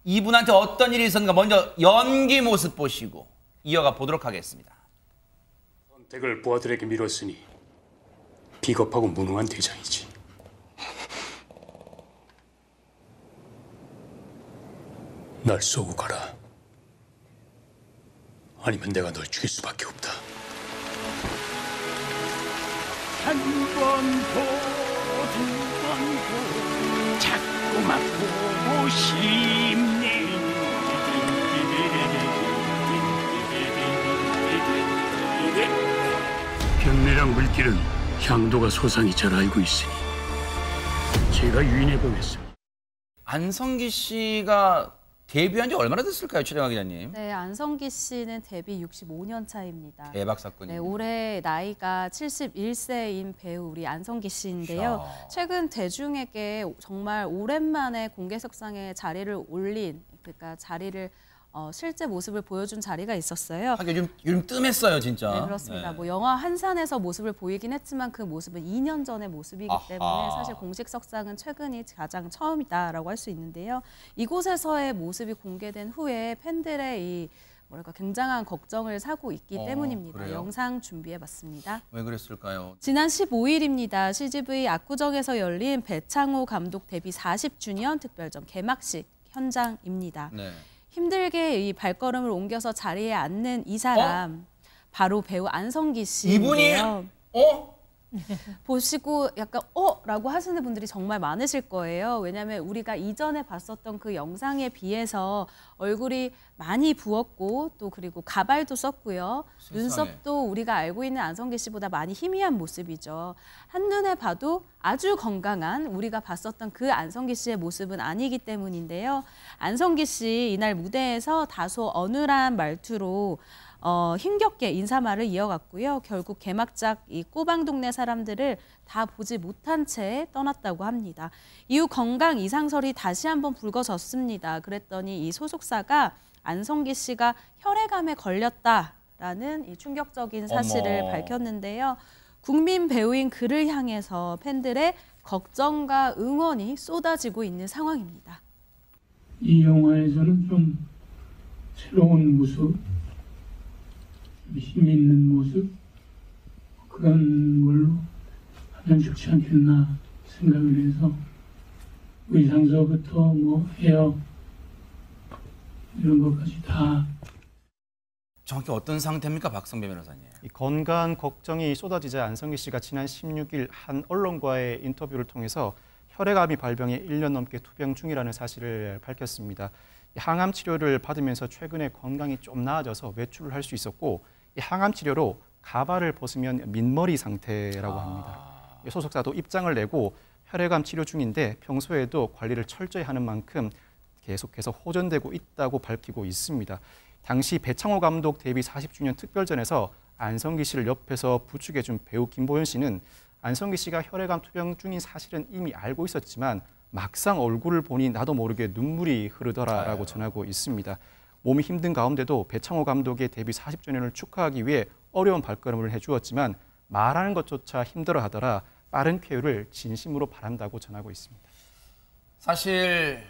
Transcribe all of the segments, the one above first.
이분한테 어떤 일이 있었는가 먼저 연기 모습 보시고 이어가 보도록 하겠습니다. 선택을 부하들에게 미뤘으니 비겁하고 무능한 대장이지. 날 쏘고 가라. 아니면 내가 널 죽일 수밖에 없다. 한 번 보, 두 번 보, 자꾸만 보고 싶네. 병내랑 물길은 향도가 소상히 잘 알고 있으니 제가 유인해 보겠습니다. 안성기 씨가 데뷔한 지 얼마나 됐을까요, 최정아 기자님? 네, 안성기 씨는 데뷔 65년 차입니다. 대박 사건이에요. 네, 올해 나이가 71세인 배우 우리 안성기 씨인데요. 최근 대중에게 정말 오랜만에 공개석상에 자리를 올린, 그러니까 자리를 실제 모습을 보여준 자리가 있었어요. 요즘 뜸했어요, 진짜. 네, 그렇습니다. 네. 뭐 영화 한산에서 모습을 보이긴 했지만 그 모습은 2년 전의 모습이기 때문에 사실 공식 석상은 최근이 가장 처음이다라고 할 수 있는데요. 이곳에서의 모습이 공개된 후에 팬들의 이 뭐랄까 굉장한 걱정을 사고 있기 때문입니다. 그래요? 영상 준비해봤습니다. 왜 그랬을까요? 지난 15일입니다. CGV 압구정에서 열린 배창호 감독 데뷔 40주년 특별전 개막식 현장입니다. 네. 힘들게 이 발걸음을 옮겨서 자리에 앉는 이 사람 바로 배우 안성기 씨인데요. 이분이 보시고 약간 라고 하시는 분들이 정말 많으실 거예요. 왜냐하면 우리가 이전에 봤었던 그 영상에 비해서 얼굴이 많이 부었고 또 그리고 가발도 썼고요. 세상에. 눈썹도 우리가 알고 있는 안성기 씨보다 많이 희미한 모습이죠. 한눈에 봐도 아주 건강한 우리가 봤었던 그 안성기 씨의 모습은 아니기 때문인데요. 안성기 씨 이날 무대에서 다소 어눌한 말투로 힘겹게 인사말을 이어갔고요. 결국 개막작 이 꼬방동네 사람들을 다 보지 못한 채 떠났다고 합니다. 이후 건강 이상설이 다시 한번 불거졌습니다. 그랬더니 이 소속사가 안성기 씨가 혈액암에 걸렸다라는 이 충격적인 사실을 밝혔는데요. 국민 배우인 그를 향해서 팬들의 걱정과 응원이 쏟아지고 있는 상황입니다. 이 영화에서는 좀 새로운 모습, 힘 있는 모습, 그런 걸로 하면 좋지 않겠나 생각을 해서 의상서부터 뭐 헤어 이런 것까지 다. 정확히 어떤 상태입니까, 박성배 변호사님? 이 건강 걱정이 쏟아지자 안성기 씨가 지난 16일 한 언론과의 인터뷰를 통해서 혈액암이 발병해 1년 넘게 투병 중이라는 사실을 밝혔습니다. 항암 치료를 받으면서 최근에 건강이 좀 나아져서 외출을 할 수 있었고 이 항암 치료로 가발을 벗으면 민머리 상태라고 합니다. 소속사도 입장을 내고 혈액암 치료 중인데 평소에도 관리를 철저히 하는 만큼 계속해서 호전되고 있다고 밝히고 있습니다. 당시 배창호 감독 데뷔 40주년 특별전에서 안성기 씨를 옆에서 부축해준 배우 김보현 씨는 안성기 씨가 혈액암 투병 중인 사실은 이미 알고 있었지만 막상 얼굴을 보니 나도 모르게 눈물이 흐르더라라고 전하고 있습니다. 몸이 힘든 가운데도 배창호 감독의 데뷔 40주년을 축하하기 위해 어려운 발걸음을 해주었지만 말하는 것조차 힘들어하더라. 빠른 쾌유를 진심으로 바란다고 전하고 있습니다. 사실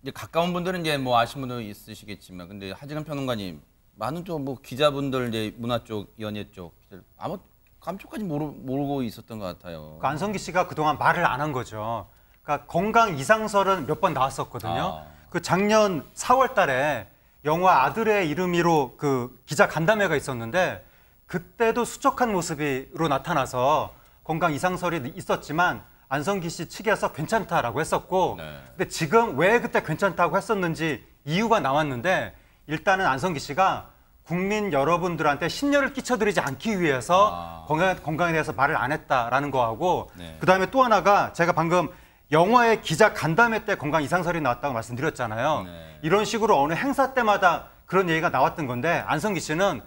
이제 가까운 분들은 이제 뭐 아시는 분도 있으시겠지만, 근데 하지근 평론가님, 많은 또 뭐 기자분들 이제 문화 쪽, 연예 쪽 아무 감쪽까지 모르고 있었던 것 같아요. 안성기 씨가 그동안 말을 안 한 거죠. 그러니까 건강 이상설은 몇 번 나왔었거든요. 그 작년 4월 달에 영화 아들의 이름으로 그 기자 간담회가 있었는데 그때도 수척한 모습으로 나타나서 건강 이상설이 있었지만 안성기 씨 측에서 괜찮다라고 했었고 근데 지금 왜 그때 괜찮다고 했었는지 이유가 나왔는데 일단은 안성기 씨가 국민 여러분들한테 심려를 끼쳐드리지 않기 위해서 건강에 대해서 말을 안 했다라는 거하고 그다음에 또 하나가 제가 방금 영화의 기자 간담회 때 건강 이상설이 나왔다고 말씀드렸잖아요. 이런 식으로 어느 행사 때마다 그런 얘기가 나왔던 건데 안성기 씨는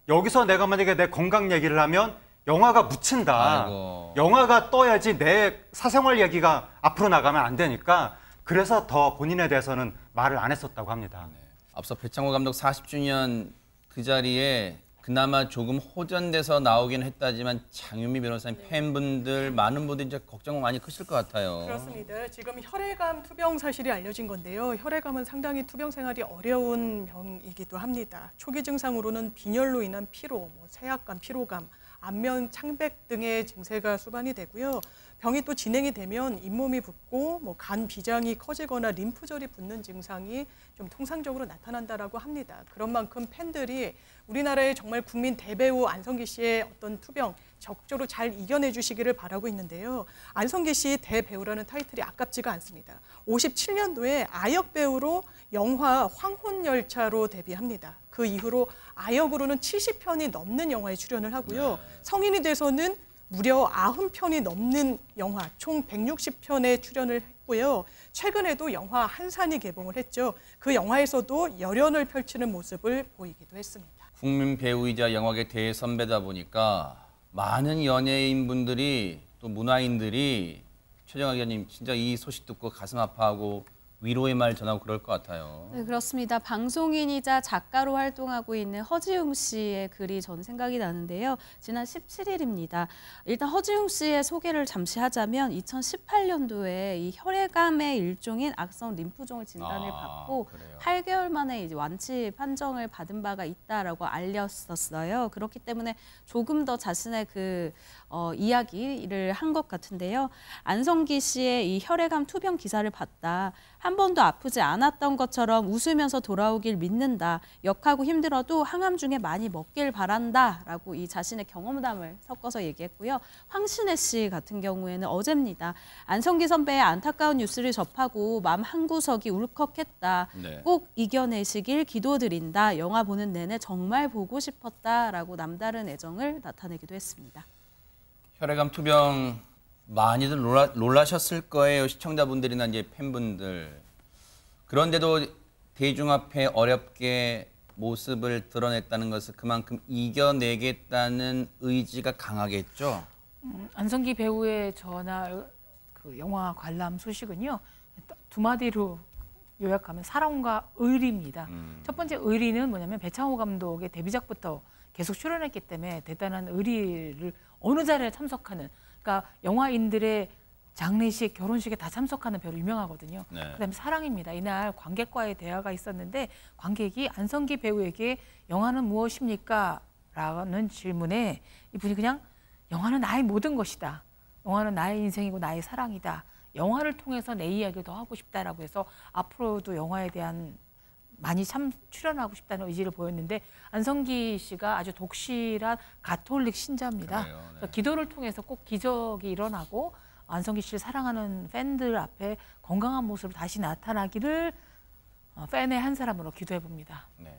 여기서 내가 만약에 내 건강 얘기를 하면 영화가 묻힌다. 아이고. 영화가 떠야지 내 사생활 얘기가 앞으로 나가면 안 되니까 그래서 더 본인에 대해서는 말을 안 했었다고 합니다. 앞서 배창호 감독 40주년 그 자리에 그나마 조금 호전돼서 나오긴 했다지만 장윤미 변호사님 팬분들 많은 분들이 이제 걱정 많이 크실 것 같아요. 그렇습니다. 지금 혈액암 투병 사실이 알려진 건데요. 혈액암은 상당히 투병 생활이 어려운 병이기도 합니다. 초기 증상으로는 빈혈로 인한 피로, 세약감, 피로감, 안면 창백 등의 증세가 수반이 되고요. 병이 또 진행이 되면 잇몸이 붓고 간 비장이 커지거나 림프절이 붓는 증상이 좀 통상적으로 나타난다라고 합니다. 그런 만큼 팬들이 우리나라의 정말 국민 대배우 안성기 씨의 어떤 투병 적극적으로 잘 이겨내 주시기를 바라고 있는데요. 안성기 씨 대배우라는 타이틀이 아깝지가 않습니다. 57년도에 아역 배우로 영화 황혼열차로 데뷔합니다. 그 이후로 아역으로는 70편이 넘는 영화에 출연을 하고요. 성인이 돼서는 무려 90편이 넘는 영화, 총 160편에 출연을 했고요. 최근에도 영화 한산이 개봉을 했죠. 그 영화에서도 열연을 펼치는 모습을 보이기도 했습니다. 국민 배우이자 영화계 대선배다 보니까 많은 연예인분들이 또 문화인들이 최정아 기자님 진짜 이 소식 듣고 가슴 아파하고 위로의 말 전하고 그럴 것 같아요. 네, 그렇습니다. 방송인이자 작가로 활동하고 있는 허지웅 씨의 글이 저는 생각이 나는데요. 지난 17일입니다. 일단 허지웅 씨의 소개를 잠시 하자면 2018년도에 이 혈액암의 일종인 악성 림프종을 진단을 받고 그래요. 8개월 만에 이제 완치 판정을 받은 바가 있다라고 알렸었어요. 그렇기 때문에 조금 더 자신의 이야기를 한 것 같은데요. 안성기 씨의 이 혈액암 투병 기사를 봤다. 한 번도 아프지 않았던 것처럼 웃으면서 돌아오길 믿는다. 역하고 힘들어도 항암 중에 많이 먹길 바란다. 라고 이 자신의 경험담을 섞어서 얘기했고요. 황신혜 씨 같은 경우에는 어제입니다. 안성기 선배의 안타까운 뉴스를 접하고 마음 한구석이 울컥했다. 네. 꼭 이겨내시길 기도드린다. 영화 보는 내내 정말 보고 싶었다. 라고 남다른 애정을 나타내기도 했습니다. 혈액암 투병 많이들 놀라셨을 거예요. 시청자분들이나 이제 팬분들. 그런데도 대중 앞에 어렵게 모습을 드러냈다는 것은 그만큼 이겨내겠다는 의지가 강하겠죠. 안성기 배우의 그 영화 관람 소식은요. 두 마디로 요약하면 사랑과 의리입니다. 첫 번째 의리는 뭐냐면 배창호 감독의 데뷔작부터 계속 출연했기 때문에 대단한 의리를 어느 자리에 참석하는, 그러니까 영화인들의 장례식, 결혼식에 다 참석하는 배우로 유명하거든요. 네. 그다음에 사랑입니다. 이날 관객과의 대화가 있었는데 관객이 안성기 배우에게 영화는 무엇입니까? 라는 질문에 이분이 그냥 영화는 나의 모든 것이다. 영화는 나의 인생이고 나의 사랑이다. 영화를 통해서 내 이야기를 더 하고 싶다라고 해서 앞으로도 영화에 대한 많이 출연하고 싶다는 의지를 보였는데 안성기 씨가 아주 독실한 가톨릭 신자입니다. 그래요, 네. 그래서 기도를 통해서 꼭 기적이 일어나고 안성기 씨를 사랑하는 팬들 앞에 건강한 모습으로 다시 나타나기를 팬의 한 사람으로 기도해 봅니다. 네.